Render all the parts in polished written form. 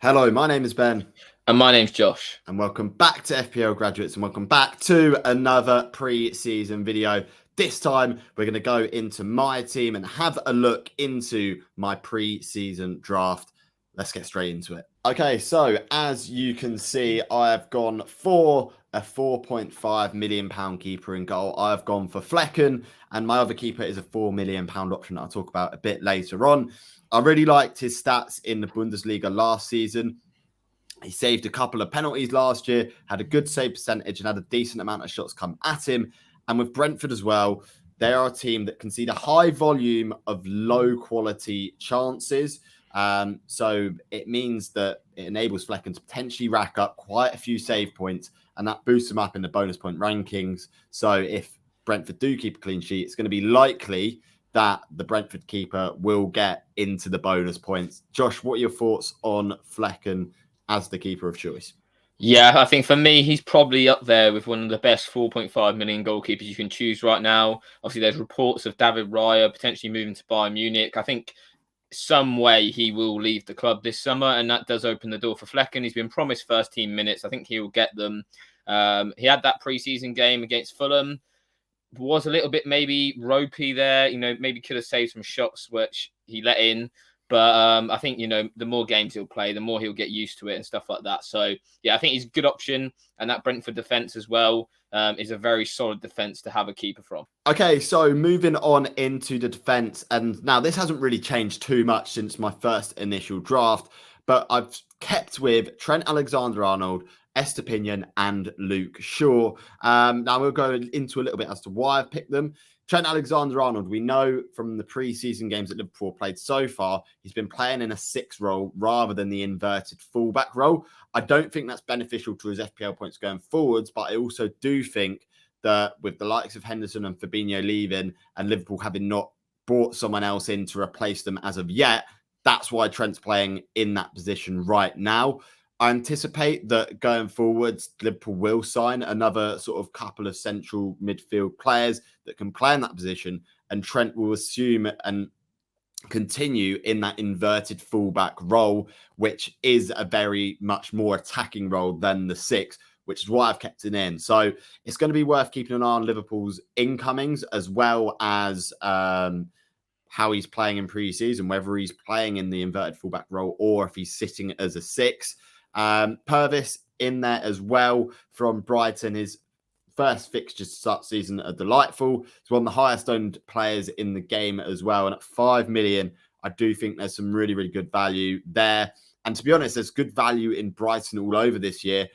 Hello, my name is Ben. And my name's Josh. And welcome back to FPL Graduates and welcome back to another pre-season video. This time, we're going to go into my team and have a look into my pre-season draft. Let's get straight into it. Okay, so as you can see, I have gone for a £4.5 million keeper in goal. I have gone for Flecken, and my other keeper is a £4 million option that I'll talk about a bit later on. I really liked his stats in the Bundesliga last season. He saved a couple of penalties last year, had a good save percentage, and had a decent amount of shots come at him. And with Brentford as well, they are a team that concede a high volume of low quality chances. So it means that it enables Flecken to potentially rack up quite a few save points, and that boosts him up in the bonus point rankings. So if Brentford do keep a clean sheet, it's going to be likely that the Brentford keeper will get into the bonus points. Josh, what are your thoughts on Flecken as the keeper of choice? Yeah, I think for me, he's probably up there with one of the best 4.5 million goalkeepers you can choose right now. Obviously, there's reports of David Raya potentially moving to Bayern Munich. I think some way he will leave the club this summer, and that does open the door for Flecken. He's been promised first team minutes. I think he will get them. He had that preseason game against Fulham. Was a little bit maybe ropey there. Maybe could have saved some shots, which he let in. But I think, the more games he'll play, the more he'll get used to it and stuff like that. So, yeah, I think he's a good option. And that Brentford defence as well is a very solid defence to have a keeper from. Okay, so moving on into the defence. And now this hasn't really changed too much since my first initial draft, but I've kept with Trent Alexander-Arnold, Estepinian and Luke Shaw. Now we'll go into a little bit as to why I've picked them. Trent Alexander-Arnold, we know from the pre-season games that Liverpool played so far, he's been playing in a 6 role rather than the inverted fullback role. I don't think that's beneficial to his FPL points going forwards, but I also do think that with the likes of Henderson and Fabinho leaving and Liverpool having not brought someone else in to replace them as of yet, that's why Trent's playing in that position right now. I anticipate that going forwards, Liverpool will sign another sort of couple of central midfield players that can play in that position, and Trent will assume and continue in that inverted fullback role, which is a very much more attacking role than the 6, which is why I've kept it in. So it's going to be worth keeping an eye on Liverpool's incomings as well as how he's playing in pre-season, whether he's playing in the inverted fullback role or if he's sitting as a 6. Purvis in there as well from Brighton. His first fixtures to start season are delightful. He's one of the highest owned players in the game as well. And at 5 million, I do think there's some really, really good value there. And to be honest, there's good value in Brighton all over this year.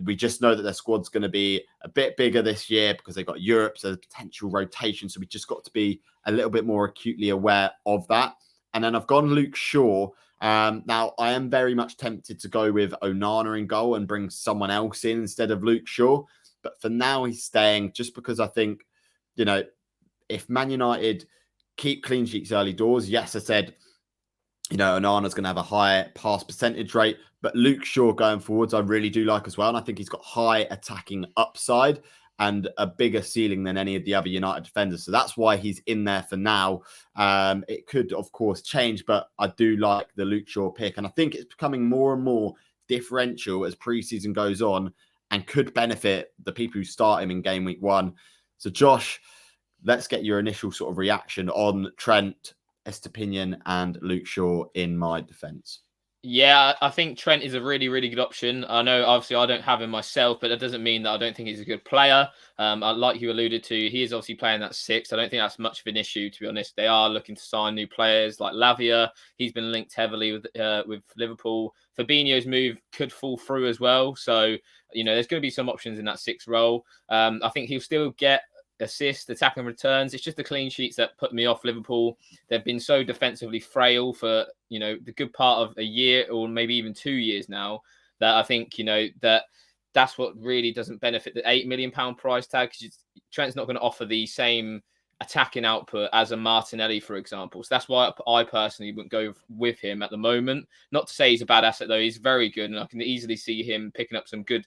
We just know that their squad's going to be a bit bigger this year because they've got Europe, so there's potential rotation. So we just got to be a little bit more acutely aware of that. And then I've gone Luke Shaw. Now, I am very much tempted to go with Onana in goal and bring someone else in instead of Luke Shaw. But for now, he's staying just because I think, if Man United keep clean sheets early doors, yes, I said, Onana's going to have a higher pass percentage rate. But Luke Shaw going forwards, I really do like as well. And I think he's got high attacking upside and a bigger ceiling than any of the other United defenders. So that's why he's in there for now. It could, of course, change, but I do like the Luke Shaw pick. And I think it's becoming more and more differential as preseason goes on and could benefit the people who start him in game week 1. So, Josh, let's get your initial sort of reaction on Trent, Estepinian and Luke Shaw in my defence. Yeah, I think Trent is a really, really good option. I know, obviously, I don't have him myself, but that doesn't mean that I don't think he's a good player. Like you alluded to, he is obviously playing that 6. I don't think that's much of an issue, to be honest. They are looking to sign new players like Lavia. He's been linked heavily with Liverpool. Fabinho's move could fall through as well. So, there's going to be some options in that 6 role. I think he'll still get assists, attacking returns. It's just the clean sheets that put me off Liverpool. They've been so defensively frail for, the good part of a year or maybe even 2 years now that I think, that's what really doesn't benefit the £8 million price tag, because Trent's not going to offer the same attacking output as a Martinelli, for example. So that's why I personally wouldn't go with him at the moment. Not to say he's a bad asset, though. He's very good, and I can easily see him picking up some good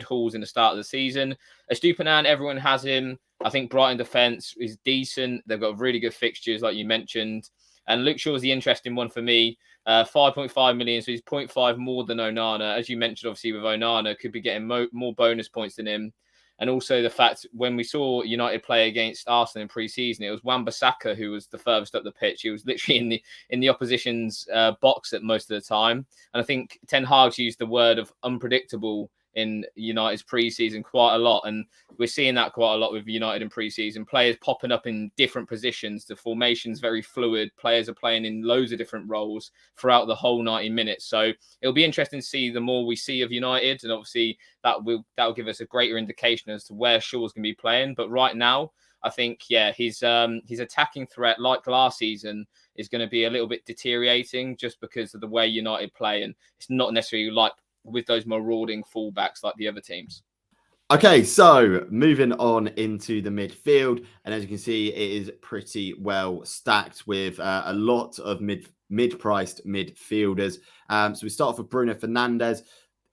hauls in the start of the season. Estupiñán, everyone has him. I think Brighton defence is decent. They've got really good fixtures, like you mentioned. And Luke Shaw is the interesting one for me. 5.5 million, so he's 0.5 more than Onana. As you mentioned, obviously, with Onana, could be getting more bonus points than him. And also the fact when we saw United play against Arsenal in pre-season, it was Wan-Bissaka who was the furthest up the pitch. He was literally in the opposition's box at most of the time. And I think Ten Hag's used the word of unpredictable in United's pre-season quite a lot. And we're seeing that quite a lot with United in pre-season. Players popping up in different positions. The formation's very fluid. Players are playing in loads of different roles throughout the whole 90 minutes. So it'll be interesting to see the more we see of United. And obviously that will give us a greater indication as to where Shaw's going to be playing. But right now, I think, his attacking threat, like last season, is going to be a little bit deteriorating just because of the way United play. And it's not necessarily like with those marauding fullbacks like the other teams. Okay, so moving on into the midfield, and as you can see, it is pretty well stacked with a lot of mid-priced midfielders. So we start off with Bruno Fernandes.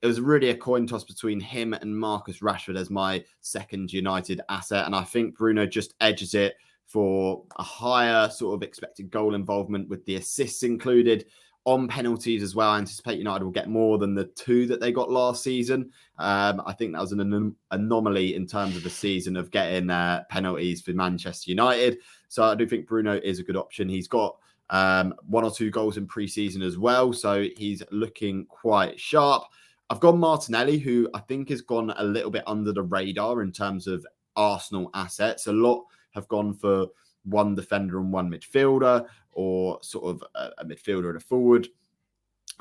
It was really a coin toss between him and Marcus Rashford as my second United asset, and I think Bruno just edges it for a higher sort of expected goal involvement with the assists included. On penalties as well, I anticipate United will get more than the 2 that they got last season. I think that was an anomaly in terms of the season of getting penalties for Manchester United. So I do think Bruno is a good option. He's got 1 or 2 goals in pre-season as well, so he's looking quite sharp. I've got Martinelli, who I think has gone a little bit under the radar in terms of Arsenal assets. A lot have gone for 1 defender and 1 midfielder, or sort of a midfielder and a forward.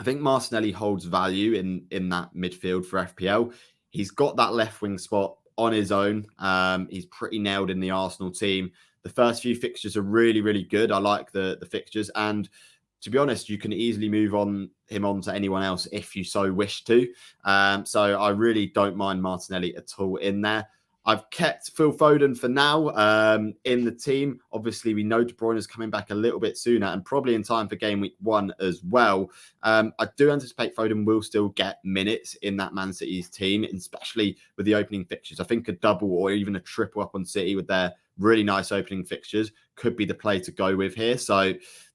I think Martinelli holds value in that midfield for FPL. He's got that left wing spot on his own. He's pretty nailed in the Arsenal team. The first few fixtures are really, really good. I like the fixtures. And to be honest, you can easily move him on to anyone else if you so wish to. So I really don't mind Martinelli at all in there. I've kept Phil Foden for now in the team. Obviously, we know De Bruyne is coming back a little bit sooner and probably in time for game week 1 as well. I do anticipate Foden will still get minutes in that Man City's team, especially with the opening fixtures. I think a double or even a triple up on City with their really nice opening fixtures could be the play to go with here. So,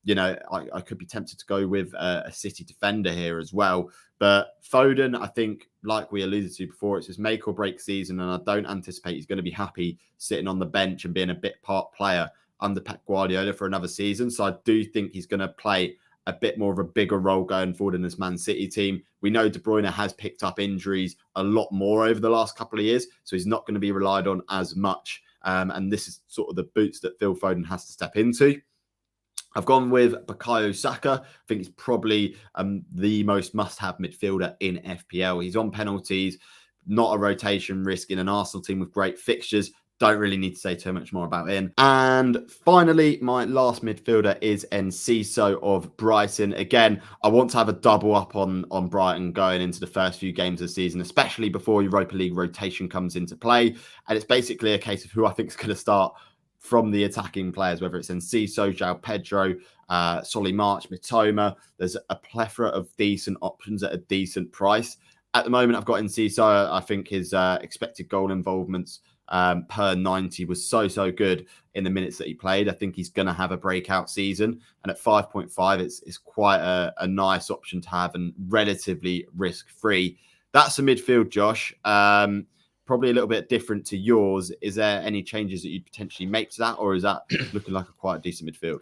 I could be tempted to go with a City defender here as well. But Foden, I think, like we alluded to before, it's his make or break season, and I don't anticipate he's going to be happy sitting on the bench and being a bit part player under Pep Guardiola for another season. So I do think he's going to play a bit more of a bigger role going forward in this Man City team. We know De Bruyne has picked up injuries a lot more over the last couple of years, so he's not going to be relied on as much. And this is sort of the boots that Phil Foden has to step into. I've gone with Bukayo Saka. I think he's probably the most must-have midfielder in FPL. He's on penalties, not a rotation risk in an Arsenal team with great fixtures. Don't really need to say too much more about him. And finally, my last midfielder is Enciso of Brighton. Again, I want to have a double up on Brighton going into the first few games of the season, especially before Europa League rotation comes into play. And it's basically a case of who I think is going to start from the attacking players, whether it's Enciso, João Pedro, Solly March, Mitoma. There's a plethora of decent options at a decent price. At the moment, I've got Enciso. I think his expected goal involvements per 90 was so good in the minutes that he played. I think he's going to have a breakout season. And at 5.5, it's quite a nice option to have and relatively risk-free. That's a midfield, Josh. Probably a little bit different to yours. Is there any changes that you'd potentially make to that, or is that looking like a quite decent midfield?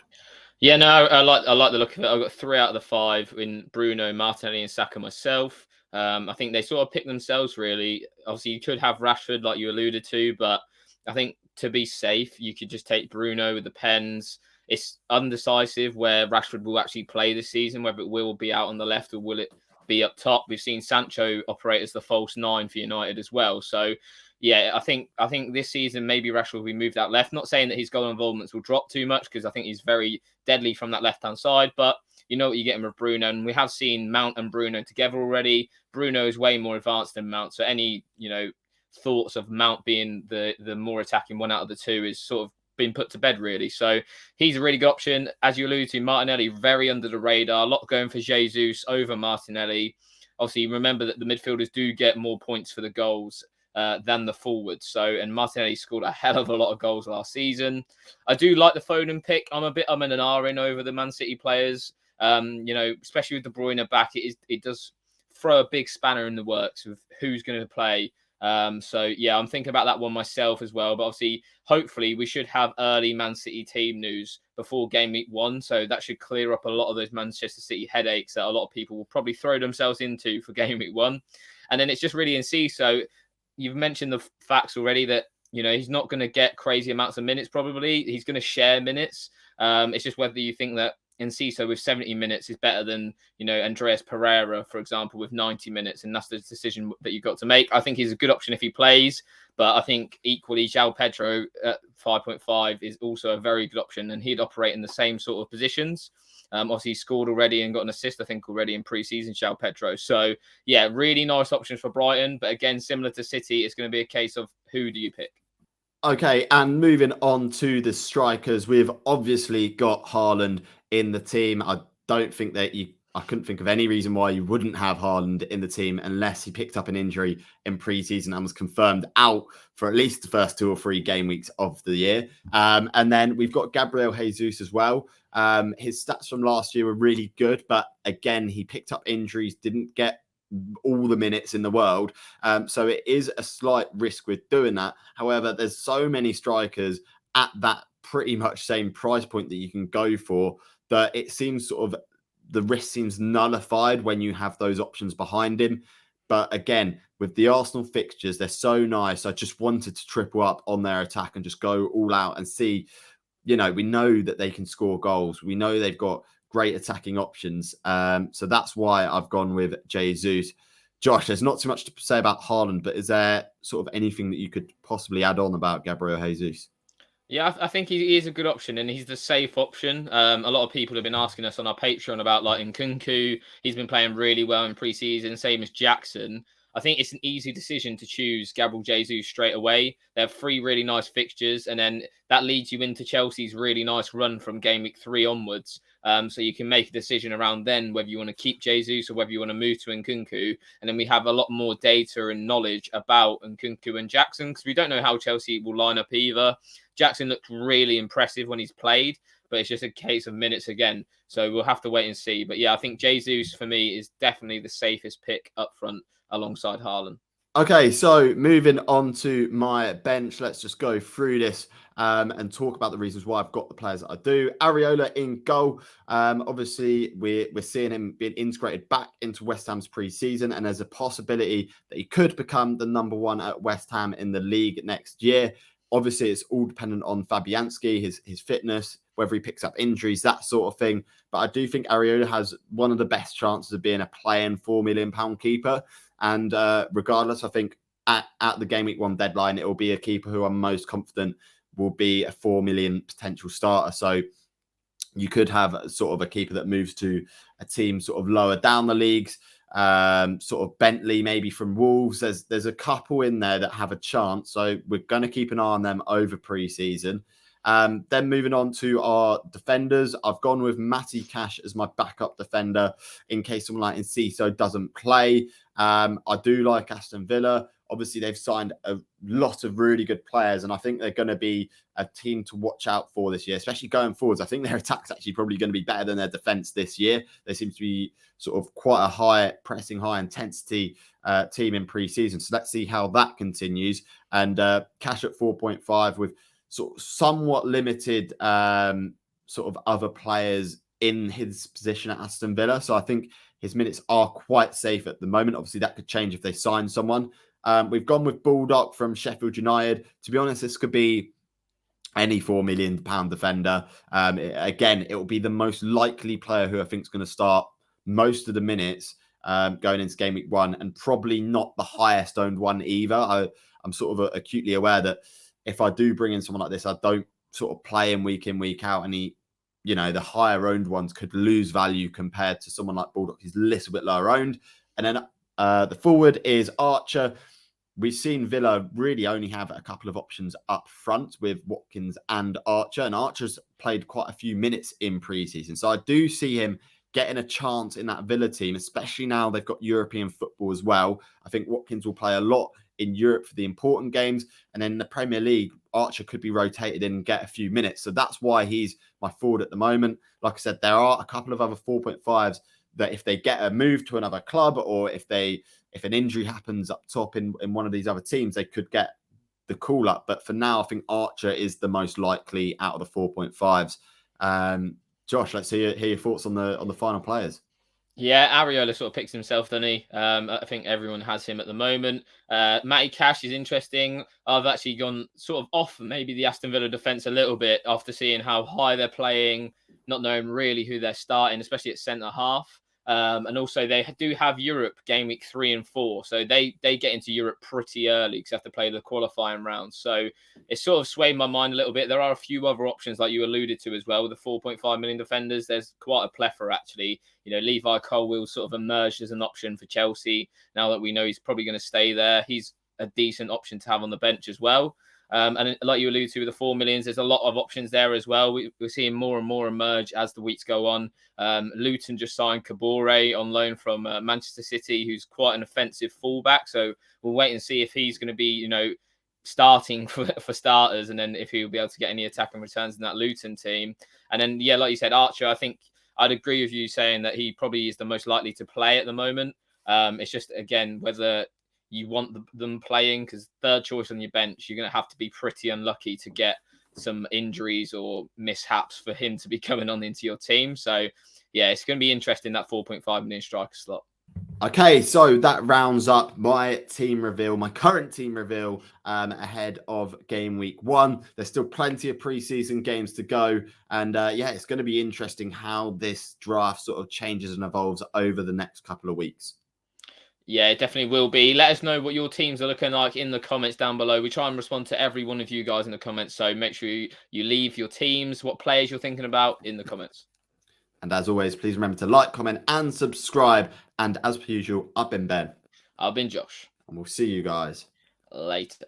Yeah, no, I like the look of it. I've got 3 out of the 5 in Bruno, Martinelli, and Saka myself. I think they sort of pick themselves, really. Obviously, you could have Rashford, like you alluded to, but I think to be safe, you could just take Bruno with the pens. It's undecisive where Rashford will actually play this season, whether it will be out on the left or will it be up top. We've seen Sancho operate as the false 9 for United as well. So, yeah, I think this season maybe Rashford will be moved out left. Not saying that his goal involvements will drop too much because I think he's very deadly from that left-hand side, but you know what you get with Bruno, and we have seen Mount and Bruno together already. Bruno is way more advanced than Mount, so any thoughts of Mount being the more attacking one out of the 2 is sort of been put to bed, really. So he's a really good option. As you alluded to, Martinelli, very under the radar. A lot going for Jesus over Martinelli. Obviously, remember that the midfielders do get more points for the goals than the forwards. And Martinelli scored a hell of a lot of goals last season. I do like the Foden pick. I'm in an R in over the Man City players. Especially with De Bruyne back, it does throw a big spanner in the works with who's going to play. So yeah, I'm thinking about that one myself as well. But obviously, hopefully, we should have early Man City team news before game week 1. So that should clear up a lot of those Manchester City headaches that a lot of people will probably throw themselves into for game week 1. And then it's just really in C. So you've mentioned the facts already that, he's not going to get crazy amounts of minutes, probably. He's going to share minutes. It's just whether you think that Enciso with 70 minutes is better than, Andreas Pereira, for example, with 90 minutes. And that's the decision that you've got to make. I think he's a good option if he plays. But I think equally, João Pedro at 5.5 is also a very good option. And he'd operate in the same sort of positions. Obviously, he scored already and got an assist, I think, already in pre-season, João Pedro. So, yeah, really nice options for Brighton. But again, similar to City, it's going to be a case of who do you pick? Okay, and moving on to the strikers, we've obviously got Haaland in the team. I couldn't think of any reason why you wouldn't have Haaland in the team unless he picked up an injury in pre-season and was confirmed out for at least the first 2 or 3 game weeks of the year. And then we've got Gabriel Jesus as well. His stats from last year were really good, but again, he picked up injuries, didn't get all the minutes in the world. So it is a slight risk with doing that. However, there's so many strikers at that pretty much same price point that you can go for that it seems sort of the risk seems nullified when you have those options behind him. But again, with the Arsenal fixtures, they're so nice. I just wanted to triple up on their attack and just go all out and see, we know that they can score goals. We know they've got great attacking options. So that's why I've gone with Jesus. Josh, there's not too much to say about Haaland, but is there sort of anything that you could possibly add on about Gabriel Jesus? Yeah, I think he is a good option, and he's the safe option. A lot of people have been asking us on our Patreon about like Nkunku. He's been playing really well in pre-season, same as Jackson. I think it's an easy decision to choose Gabriel Jesus straight away. They have 3 really nice fixtures, and then that leads you into Chelsea's really nice run from game week 3 onwards. So you can make a decision around then whether you want to keep Jesus or whether you want to move to Nkunku. And then we have a lot more data and knowledge about Nkunku and Jackson because we don't know how Chelsea will line up either. Jackson looked really impressive when he's played, but it's just a case of minutes again. So we'll have to wait and see. But yeah, I think Jesus for me is definitely the safest pick up front alongside Haaland. Okay, so moving on to my bench, let's just go through this and talk about the reasons why I've got the players that I do. Areola in goal. Obviously, we're seeing him being integrated back into West Ham's pre-season, and there's a possibility that he could become the number 1 at West Ham in the league next year. Obviously, it's all dependent on Fabianski, his fitness, whether he picks up injuries, that sort of thing. But I do think Areola has one of the best chances of being a playing £4 million keeper. And regardless, I think at the game week 1 deadline, it will be a keeper who I'm most confident will be a 4 million potential starter. So you could have sort of a keeper that moves to a team sort of lower down the leagues, sort of Bentley maybe from Wolves. There's a couple in there that have a chance. So we're going to keep an eye on them over pre-season. Then moving on to our defenders, I've gone with Matty Cash as my backup defender in case someone like Enciso doesn't play. I do like Aston Villa. Obviously, they've signed a lot of really good players, and I think they're going to be a team to watch out for this year, especially going forwards. I think their attack's actually probably going to be better than their defence this year. They seem to be sort of quite a high pressing, high intensity team in pre-season. So let's see how that continues. And Cash at 4.5 with sort of somewhat limited sort of other players in his position at Aston Villa. So I think his minutes are quite safe at the moment. Obviously, that could change if they sign someone. We've gone with Baldock from Sheffield United. To be honest, this could be any £4 million defender. Again, it will be the most likely player who I think is going to start most of the minutes going into game week 1, and probably not the highest owned one either. I'm sort of acutely aware that if I do bring in someone like this, I don't sort of play him week in, week out, and the higher owned ones could lose value compared to someone like Baldock, who's a little bit lower owned. And then the forward is Archer. We've seen Villa really only have a couple of options up front with Watkins and Archer, and Archer's played quite a few minutes in pre-season. So I do see him getting a chance in that Villa team, especially now they've got European football as well. I think Watkins will play a lot in Europe for the important games. And then in the Premier League, Archer could be rotated in and get a few minutes. So that's why he's my forward at the moment. Like I said, there are a couple of other 4.5s that if they get a move to another club, or if an injury happens up top in one of these other teams, they could get the call up. But for now, I think Archer is the most likely out of the 4.5s. Josh, let's hear your thoughts on the final players. Yeah, Areola sort of picks himself, doesn't he? I think everyone has him at the moment. Matty Cash is interesting. I've actually gone sort of off maybe the Aston Villa defence a little bit after seeing how high they're playing, not knowing really who they're starting, especially at centre half. And also they do have Europe game week 3 and 4. So they get into Europe pretty early because they have to play the qualifying round. So it sort of swayed my mind a little bit. There are a few other options like you alluded to as well with the 4.5 million defenders. There's quite a plethora actually. You know, Levi Colwill sort of emerged as an option for Chelsea. Now that we know he's probably going to stay there, he's a decent option to have on the bench as well. And like you alluded to with the 4 millions, there's a lot of options there as well. We're seeing more and more emerge as the weeks go on. Luton just signed Kabore on loan from Manchester City, who's quite an offensive fullback. So we'll wait and see if he's going to be, you know, starting for starters, and then if he'll be able to get any attacking returns in that Luton team. And then, yeah, like you said, Archer, I think I'd agree with you saying that he probably is the most likely to play at the moment. It's just, again, whether you want them playing, because third choice on your bench, you're going to have to be pretty unlucky to get some injuries or mishaps for him to be coming on into your team. So, yeah, it's going to be interesting, that 4.5 million striker slot. Okay, so that rounds up my team reveal, my current team reveal ahead of game week 1. There's still plenty of preseason games to go. And yeah, it's going to be interesting how this draft sort of changes and evolves over the next couple of weeks. Yeah, it definitely will be. Let us know what your teams are looking like in the comments down below. We try and respond to every one of you guys in the comments. So make sure you leave your teams, what players you're thinking about in the comments. And as always, please remember to like, comment and subscribe. And as per usual, I've been Ben. I've been Josh. And we'll see you guys later.